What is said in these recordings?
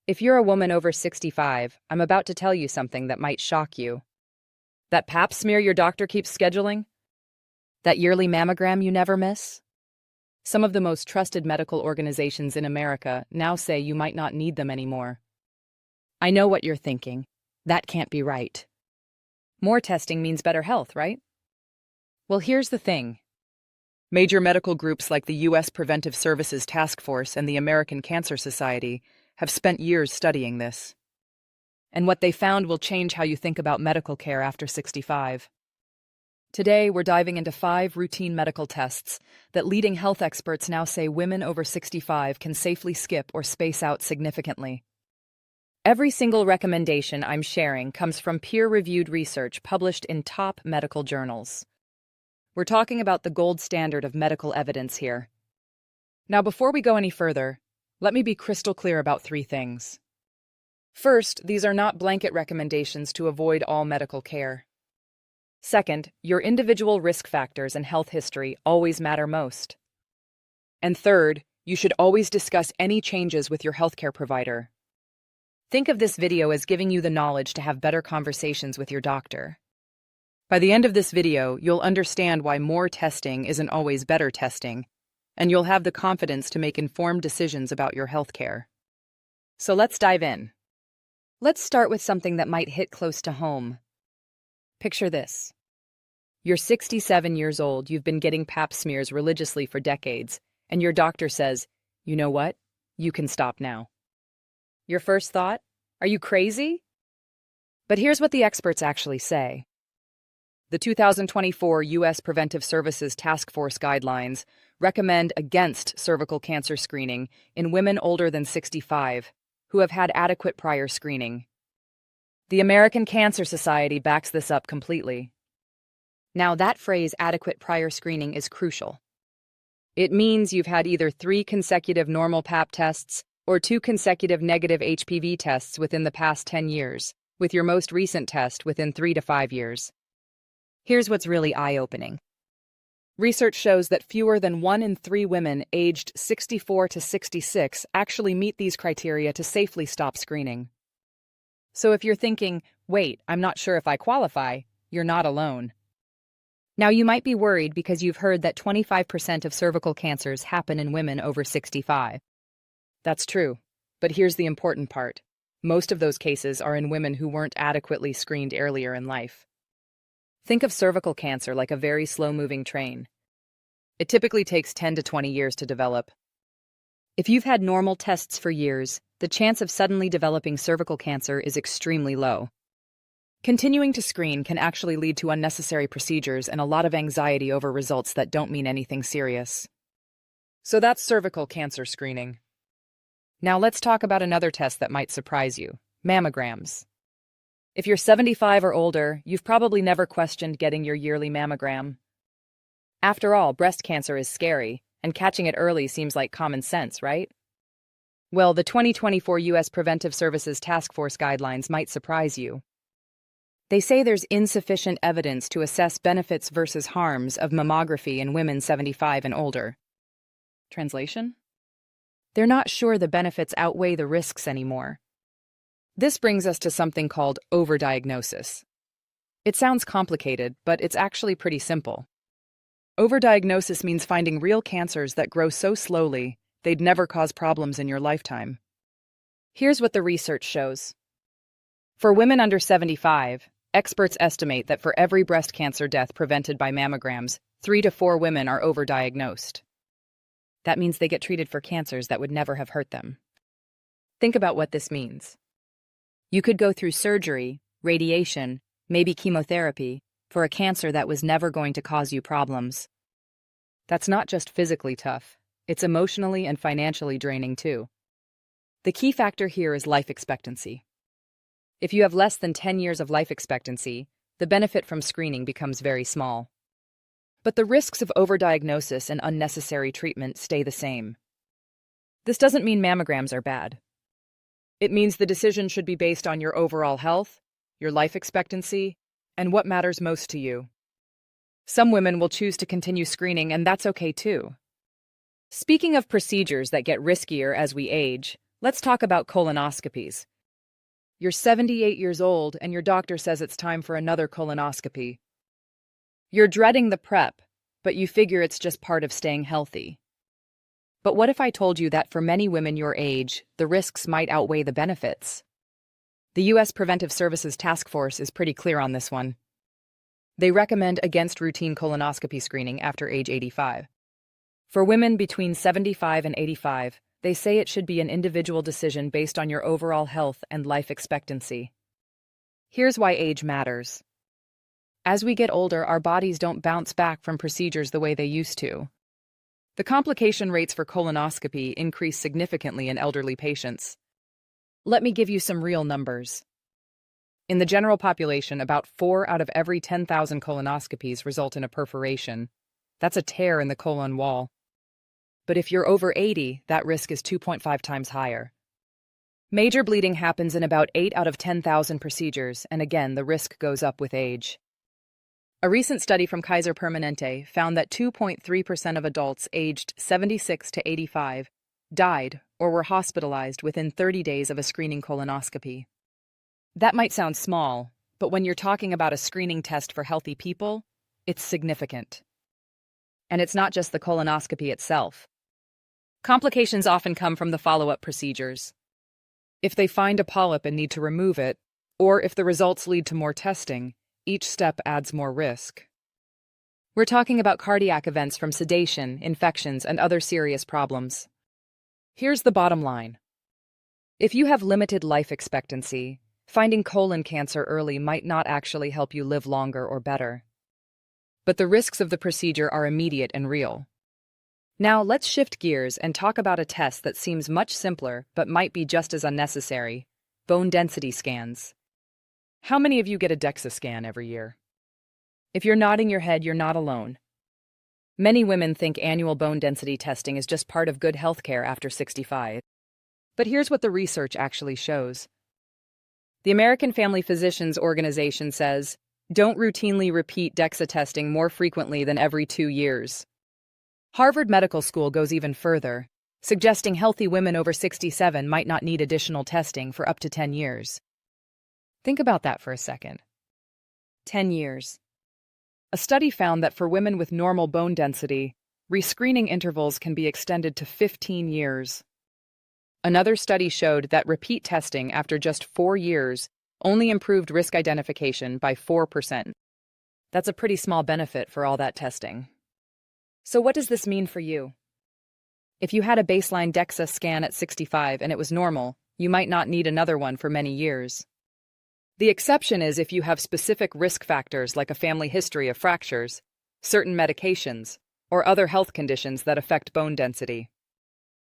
If you're a woman over 65, I'm about to tell you something that might shock you. That pap smear your doctor keeps scheduling? That yearly mammogram you never miss? Some of the most trusted medical organizations in America now say you might not need them anymore. I know what you're thinking. That can't be right. More testing means better health, right? Well, here's the thing. Major medical groups like the U.S. Preventive Services Task Force and the American Cancer Society have spent years studying this. And what they found will change how you think about medical care after 65. Today, we're diving into 5 routine medical tests that leading health experts now say women over 65 can safely skip or space out significantly. Every single recommendation I'm sharing comes from peer-reviewed research published in top medical journals. We're talking about the gold standard of medical evidence here. Now, before we go any further, let me be crystal clear about 3 things. First, these are not blanket recommendations to avoid all medical care. Second, your individual risk factors and health history always matter most. And third, you should always discuss any changes with your healthcare provider. Think of this video as giving you the knowledge to have better conversations with your doctor. By the end of this video, you'll understand why more testing isn't always better testing, and you'll have the confidence to make informed decisions about your healthcare. So let's dive in. Let's start with something that might hit close to home. Picture this. You're 67 years old, you've been getting pap smears religiously for decades, and your doctor says, you know what? You can stop now. Your first thought? Are you crazy? But here's what the experts actually say. The 2024 U.S. Preventive Services Task Force guidelines recommend against cervical cancer screening in women older than 65 who have had adequate prior screening. The American Cancer Society backs this up completely. Now, that phrase, adequate prior screening, is crucial. It means you've had either 3 consecutive normal pap tests or 2 consecutive negative HPV tests within the past 10 years, with your most recent test within 3 to 5 years. Here's what's really eye-opening. Research shows that fewer than 1 in 3 women aged 64 to 66 actually meet these criteria to safely stop screening. So if you're thinking, wait, I'm not sure if I qualify, you're not alone. Now, you might be worried because you've heard that 25% of cervical cancers happen in women over 65. That's true, but here's the important part. Most of those cases are in women who weren't adequately screened earlier in life. Think of cervical cancer like a very slow-moving train. It typically takes 10 to 20 years to develop. If you've had normal tests for years, the chance of suddenly developing cervical cancer is extremely low. Continuing to screen can actually lead to unnecessary procedures and a lot of anxiety over results that don't mean anything serious. So that's cervical cancer screening. Now let's talk about another test that might surprise you: mammograms. If you're 75 or older, you've probably never questioned getting your yearly mammogram. After all, breast cancer is scary, and catching it early seems like common sense, right? Well, the 2024 U.S. Preventive Services Task Force guidelines might surprise you. They say there's insufficient evidence to assess benefits versus harms of mammography in women 75 and older. Translation? They're not sure the benefits outweigh the risks anymore. This brings us to something called overdiagnosis. It sounds complicated, but it's actually pretty simple. Overdiagnosis means finding real cancers that grow so slowly they'd never cause problems in your lifetime. Here's what the research shows. For women under 75, experts estimate that for every breast cancer death prevented by mammograms, 3 to 4 women are overdiagnosed. That means they get treated for cancers that would never have hurt them. Think about what this means. You could go through surgery, radiation, maybe chemotherapy, for a cancer that was never going to cause you problems. That's not just physically tough, it's emotionally and financially draining too. The key factor here is life expectancy. If you have less than 10 years of life expectancy, the benefit from screening becomes very small. But the risks of overdiagnosis and unnecessary treatment stay the same. This doesn't mean mammograms are bad. It means the decision should be based on your overall health, your life expectancy, and what matters most to you. Some women will choose to continue screening, and that's okay too. Speaking of procedures that get riskier as we age, Let's talk about colonoscopies. You're 78 years old and your doctor says it's time for another colonoscopy. You're dreading the prep, but you figure it's just part of staying healthy. But what if I told you that for many women your age, the risks might outweigh the benefits? The U.S. Preventive Services Task Force is pretty clear on this one. They recommend against routine colonoscopy screening after age 85. For women between 75 and 85, they say it should be an individual decision based on your overall health and life expectancy. Here's why age matters. As we get older, our bodies don't bounce back from procedures the way they used to. The complication rates for colonoscopy increase significantly in elderly patients. Let me give you some real numbers. In the general population, about 4 out of every 10,000 colonoscopies result in a perforation. That's a tear in the colon wall. But if you're over 80, that risk is 2.5 times higher. Major bleeding happens in about 8 out of 10,000 procedures, and again, the risk goes up with age. A recent study from Kaiser Permanente found that 2.3% of adults aged 76 to 85 died or were hospitalized within 30 days of a screening colonoscopy. That might sound small, but when you're talking about a screening test for healthy people, it's significant. And it's not just the colonoscopy itself. Complications often come from the follow-up procedures. If they find a polyp and need to remove it, or if the results lead to more testing, each step adds more risk. We're talking about cardiac events from sedation, infections, and other serious problems. Here's the bottom line. If you have limited life expectancy, finding colon cancer early might not actually help you live longer or better. But the risks of the procedure are immediate and real. Now let's shift gears and talk about a test that seems much simpler but might be just as unnecessary: bone density scans. How many of you get a DEXA scan every year? If you're nodding your head, you're not alone. Many women think annual bone density testing is just part of good healthcare after 65. But here's what the research actually shows. The American Family Physicians Organization says, don't routinely repeat DEXA testing more frequently than every 2 years. Harvard Medical School goes even further, suggesting healthy women over 67 might not need additional testing for up to 10 years. Think about that for a second. 10 years. A study found that for women with normal bone density, rescreening intervals can be extended to 15 years. Another study showed that repeat testing after just 4 years only improved risk identification by 4%. That's a pretty small benefit for all that testing. So what does this mean for you? If you had a baseline DEXA scan at 65 and it was normal, you might not need another one for many years. The exception is if you have specific risk factors like a family history of fractures, certain medications, or other health conditions that affect bone density.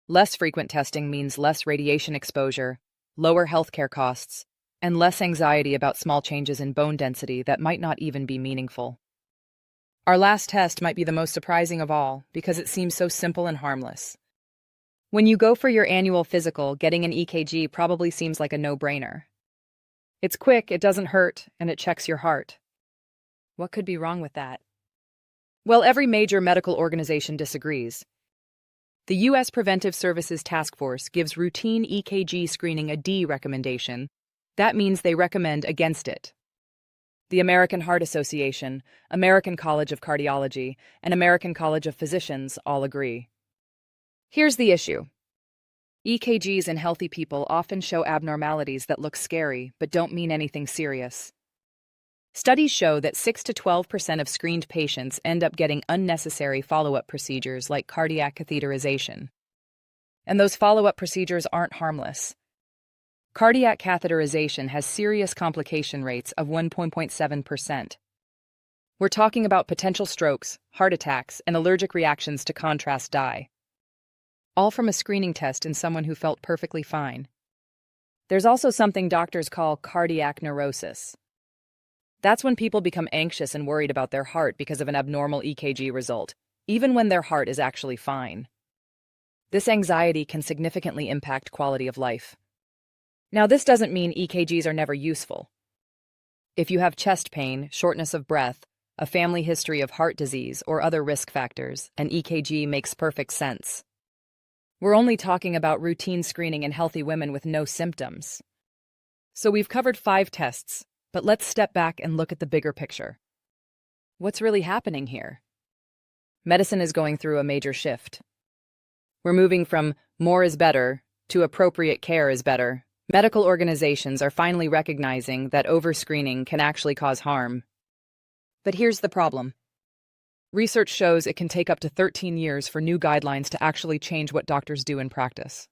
Less frequent testing means less radiation exposure, lower healthcare costs, and less anxiety about small changes in bone density that might not even be meaningful. Our last test might be the most surprising of all because it seems so simple and harmless. When you go for your annual physical, getting an EKG probably seems like a no-brainer. It's quick, it doesn't hurt, and it checks your heart. What could be wrong with that? Well, every major medical organization disagrees. The U.S. Preventive Services Task Force gives routine EKG screening a D recommendation. That means they recommend against it. The American Heart Association, American College of Cardiology, and American College of Physicians all agree. Here's the issue. EKGs in healthy people often show abnormalities that look scary but don't mean anything serious. Studies show that 6 to 12% of screened patients end up getting unnecessary follow-up procedures like cardiac catheterization. And those follow-up procedures aren't harmless. Cardiac catheterization has serious complication rates of 1.7%. We're talking about potential strokes, heart attacks, and allergic reactions to contrast dye. All from a screening test in someone who felt perfectly fine. There's also something doctors call cardiac neurosis. That's when people become anxious and worried about their heart because of an abnormal EKG result, even when their heart is actually fine. This anxiety can significantly impact quality of life. Now, this doesn't mean EKGs are never useful. If you have chest pain, shortness of breath, a family history of heart disease, or other risk factors, an EKG makes perfect sense. We're only talking about routine screening in healthy women with no symptoms. So we've covered 5 tests, but let's step back and look at the bigger picture. What's really happening here? Medicine is going through a major shift. We're moving from more is better to appropriate care is better. Medical organizations are finally recognizing that overscreening can actually cause harm. But here's the problem. Research shows it can take up to 13 years for new guidelines to actually change what doctors do in practice.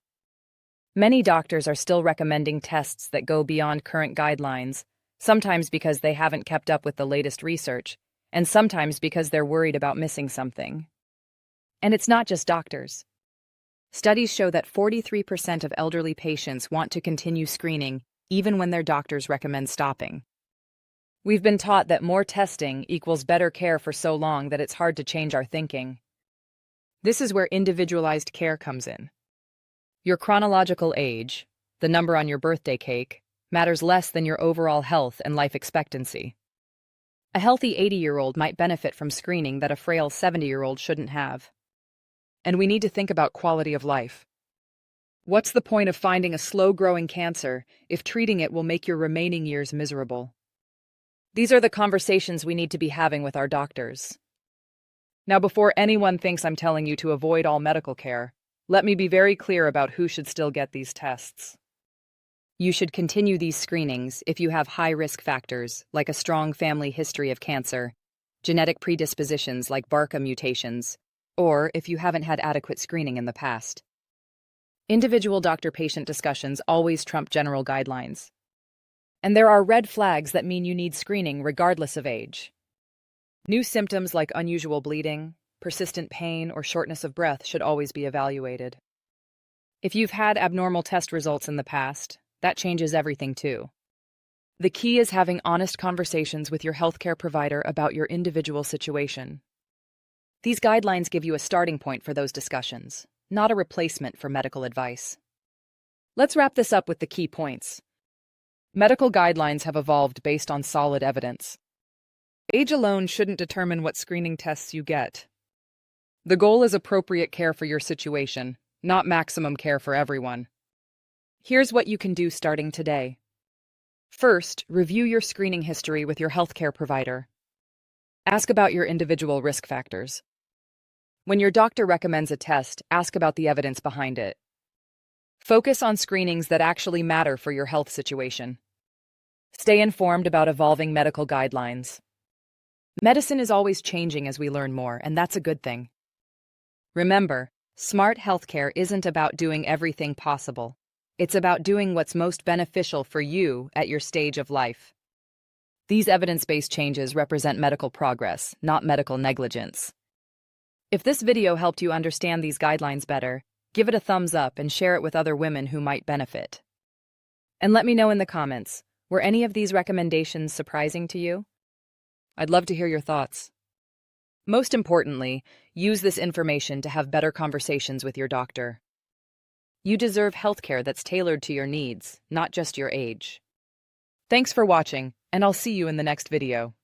Many doctors are still recommending tests that go beyond current guidelines, sometimes because they haven't kept up with the latest research, and sometimes because they're worried about missing something. And it's not just doctors. Studies show that 43% of elderly patients want to continue screening even when their doctors recommend stopping. We've been taught that more testing equals better care for so long that it's hard to change our thinking. This is where individualized care comes in. Your chronological age, the number on your birthday cake, matters less than your overall health and life expectancy. A healthy 80-year-old might benefit from screening that a frail 70-year-old shouldn't have. And we need to think about quality of life. What's the point of finding a slow-growing cancer if treating it will make your remaining years miserable? These are the conversations we need to be having with our doctors. Now, before anyone thinks I'm telling you to avoid all medical care, let me be very clear about who should still get these tests. You should continue these screenings if you have high risk factors, like a strong family history of cancer, genetic predispositions like BRCA mutations, or if you haven't had adequate screening in the past. Individual doctor-patient discussions always trump general guidelines. And there are red flags that mean you need screening regardless of age. New symptoms like unusual bleeding, persistent pain, or shortness of breath should always be evaluated. If you've had abnormal test results in the past, that changes everything too. The key is having honest conversations with your healthcare provider about your individual situation. These guidelines give you a starting point for those discussions, not a replacement for medical advice. Let's wrap this up with the key points. Medical guidelines have evolved based on solid evidence. Age alone shouldn't determine what screening tests you get. The goal is appropriate care for your situation, not maximum care for everyone. Here's what you can do starting today. First, review your screening history with your healthcare provider. Ask about your individual risk factors. When your doctor recommends a test, ask about the evidence behind it. Focus on screenings that actually matter for your health situation. Stay informed about evolving medical guidelines. Medicine is always changing as we learn more, and that's a good thing. Remember, smart healthcare isn't about doing everything possible. It's about doing what's most beneficial for you at your stage of life. These evidence-based changes represent medical progress, not medical negligence. If this video helped you understand these guidelines better, give it a thumbs up and share it with other women who might benefit. And let me know in the comments, were any of these recommendations surprising to you? I'd love to hear your thoughts. Most importantly, use this information to have better conversations with your doctor. You deserve healthcare that's tailored to your needs, not just your age. Thanks for watching, and I'll see you in the next video.